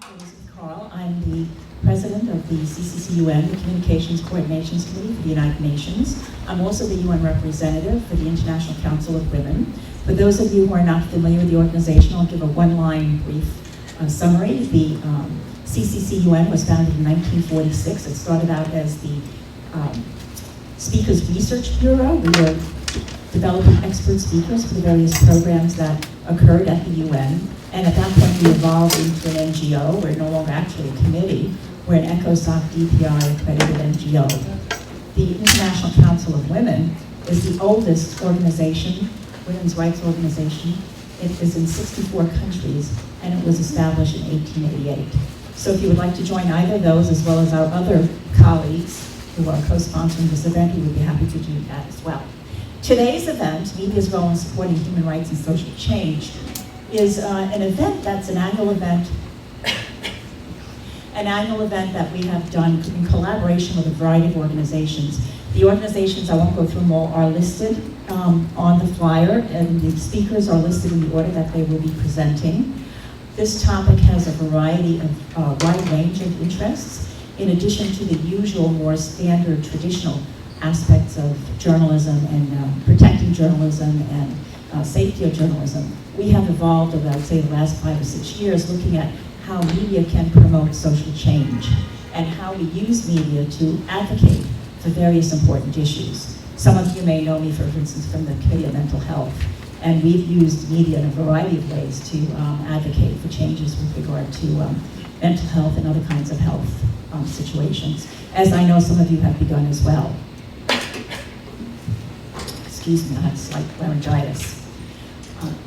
This is Carl. I'm the president of the CCCUN, the Communications Coordinations Committee for the United Nations. I'm also the UN representative for the International Council of Women. For those of you who are not familiar with the organization, I'll give a one-line brief summary. The CCCUN was founded in 1946. It started out as the Speakers Research Bureau. We were developing expert speakers for the various programs that occurred at the UN. And at that point, we evolved into an NGO. We're no longer actually a committee. We're an ECOSOC DPI accredited NGO. The International Council of Women is the oldest organization, women's rights organization. It is in 64 countries, and it was established in 1888. So if you would like to join either of those, as well as our other colleagues who are co-sponsoring this event, we would be happy to do that as well. Today's event, Media's Role in Supporting Human Rights and Social Change, is an event that's an annual event that we have done in collaboration with a variety of organizations. The organizations, I won't go through them all, are listed on the flyer, and the speakers are listed in the order that they will be presenting. This topic has a variety of wide range of interests, in addition to the usual, more standard, traditional aspects of journalism and protecting journalism and safety of journalism. We have evolved over, I would say, the last 5 or 6 years, looking at how media can promote social change and how we use media to advocate for various important issues. Some of you may know me, for instance, from the Committee on Mental Health, and we've used media in a variety of ways to advocate for changes with regard to mental health and other kinds of health situations, as I know some of you have begun as well. Excuse me, I have slight laryngitis.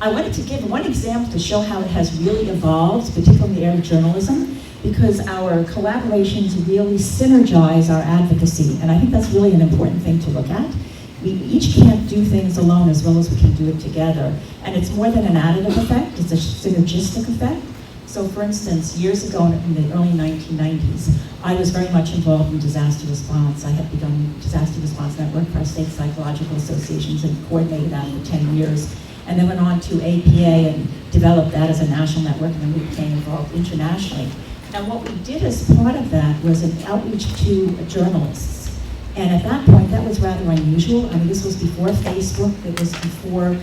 I wanted to give one example to show how it has really evolved, particularly in the area of journalism, because our collaborations really synergize our advocacy, and I think that's really an important thing to look at. We each can't do things alone as well as we can do it together, and it's more than an additive effect, it's a synergistic effect. So for instance, years ago in the early 1990s, I was very much involved in disaster response. I had begun Disaster Response Network for our state psychological associations and coordinated that for 10 years. And then went on to APA and developed that as a national network, and then we became involved internationally. And what we did as part of that was an outreach to journalists. And at that point, that was rather unusual. I mean, this was before Facebook, it was before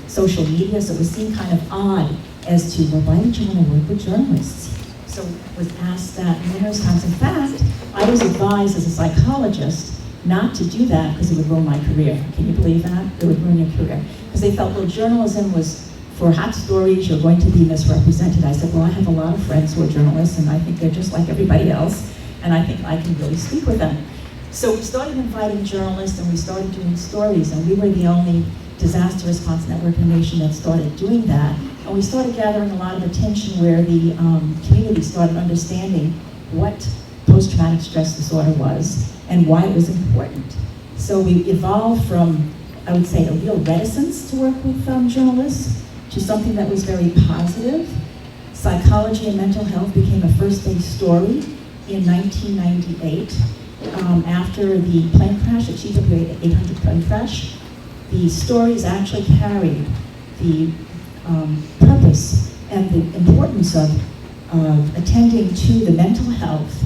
social media, so it was seen kind of odd as to, well, why would you want to work with journalists? So I was asked that numerous times. In fact, I was advised as a psychologist not to do that because it would ruin my career. Can you believe that? It would ruin your career. Because they felt, well, journalism was for hot stories, you're going to be misrepresented. I said, well, I have a lot of friends who are journalists, and I think they're just like everybody else, and I think I can really speak with them. So we started inviting journalists, and we started doing stories, and we were the only disaster response network in the nation that started doing that. And we started gathering a lot of attention where the community started understanding what post-traumatic stress disorder was and why it was important. So we evolved from, I would say, a real reticence to work with journalists to something that was very positive. Psychology and mental health became a first-day story in 1998 after the plane crash, the TWA 800 plane crash. The stories actually carried the purpose and the importance of attending to the mental health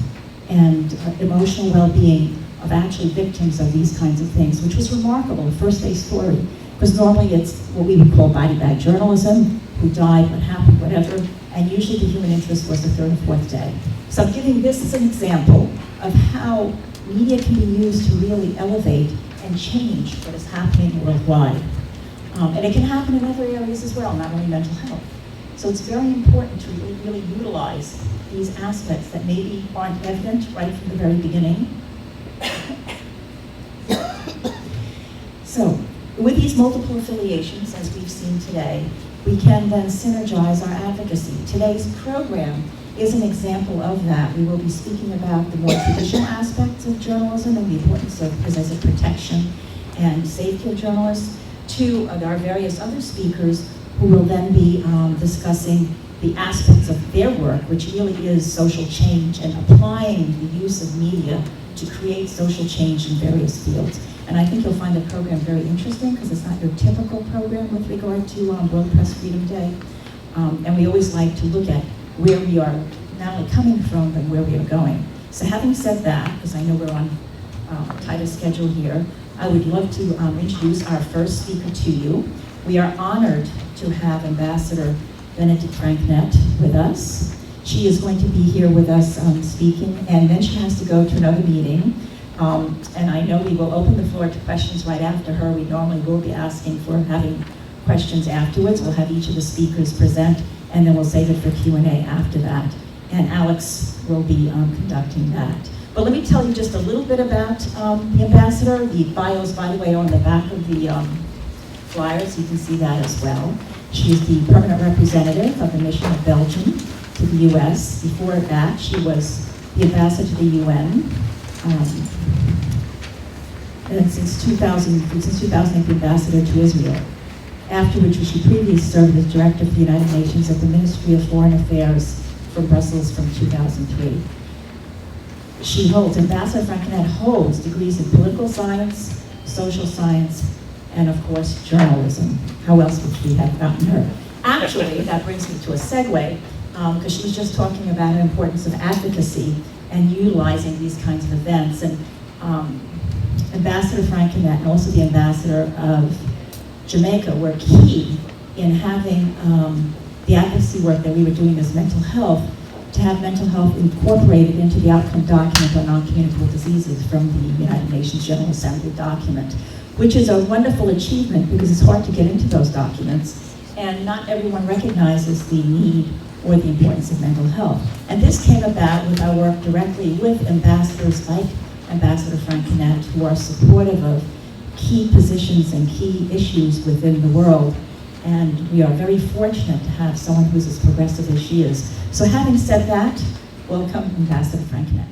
and emotional well-being of actually victims of these kinds of things, which was remarkable, a first-day story. Because normally it's what we would call body bag journalism, who died, what happened, whatever, and usually the human interest was the third or fourth day. So I'm giving this as an example of how media can be used to really elevate and change what is happening worldwide. And it can happen in other areas as well, not only mental health. So it's very important to really utilize these aspects that maybe aren't evident right from the very beginning. So, with these multiple affiliations, as we've seen today, we can then synergize our advocacy. Today's program is an example of that. We will be speaking about the more traditional aspects of journalism and the importance of, as I said, protection and safety of journalists, to our various other speakers who will then be discussing the aspects of their work, which really is social change and applying the use of media to create social change in various fields. And I think you'll find the program very interesting because it's not your typical program with regard to World Press Freedom Day. And we always like to look at where we are not only coming from, but where we are going. So having said that, because I know we're on a tighter schedule here, I would love to introduce our first speaker to you. We are honored to have Ambassador Benedict Francknet with us. She is going to be here with us speaking, and then she has to go to another meeting. And I know we will open the floor to questions right after her. We normally will be asking for having questions afterwards. We'll have each of the speakers present, and then we'll save it for Q&A after that. And Alex will be conducting that. But let me tell you just a little bit about the ambassador. The bios, by the way, are on the back of the flyers. You can see that as well. She is the permanent representative of the mission of Belgium to the U.S. Before that, she was the ambassador to the UN. And since 2000, the ambassador to Israel. After which she previously served as director for the United Nations at the Ministry of Foreign Affairs from Brussels from 2003. Ambassador Francknet holds degrees in political science, social science, and of course, journalism. How else would we have gotten her? Actually, that brings me to a segue, because she was just talking about the importance of advocacy and utilizing these kinds of events. And Ambassador Francknet and also the ambassador of Jamaica were key in having the advocacy work that we were doing as mental health, to have mental health incorporated into the outcome document on non-communicable diseases from the United Nations General Assembly document, which is a wonderful achievement because it's hard to get into those documents, and not everyone recognizes the need or the importance of mental health. And this came about with our work directly with ambassadors like Ambassador Francknet, who are supportive of key positions and key issues within the world. And we are very fortunate to have someone who's as progressive as she is. So having said that, welcome Ambassador Francknet.